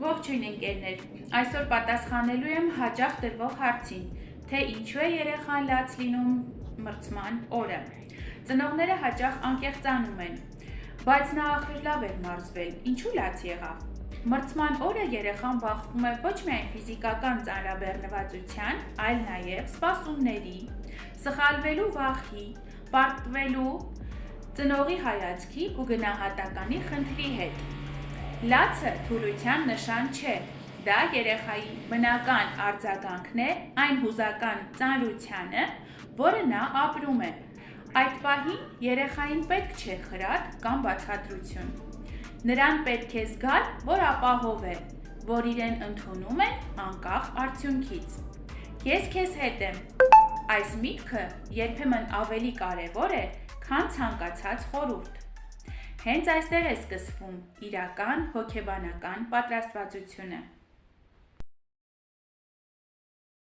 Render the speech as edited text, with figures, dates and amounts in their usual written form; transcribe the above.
Ողջույն ընկերներ, այսօր պատասխանելու եմ հաճախ տրվող հարցին, թե ինչու է երեխան լաց լինում մրցման օրը։ Ծնողները հաճախ անկեղծանում են, բայց նա ախր լավ էր մարզվել, ինչու լաց եղավ։ Մրցման օրը երեխան բախվում է ոչ միայն ֆիզիկական ծանրաբեռնվածության, այլ նաև սպասումների, սխալվելու վախի, պարտվելու, ծնողի հայացքի ու գնահատականի խնդրի հետ։ Լացը թուլության նշան չէ, դա երեխայի բնական արձագանքն է այն հուզական ծանրությանը, որը նա ապրում է։ Այդ պահին երեխային պետք չէ խրատ կամ բացատրություն։ Նրան պետք է զգալ, որ ապահով է, որ իրեն ընդունում են անկախ արդյունքից։ Ես քեզ հետ եմ։ Այս միտքը երբեմն ավելի կարևոր է, քան ցանկացած խորհուրդ։ Հենց այստեղ է սկսվում իրական հոգեբանական պատրաստվածությունը։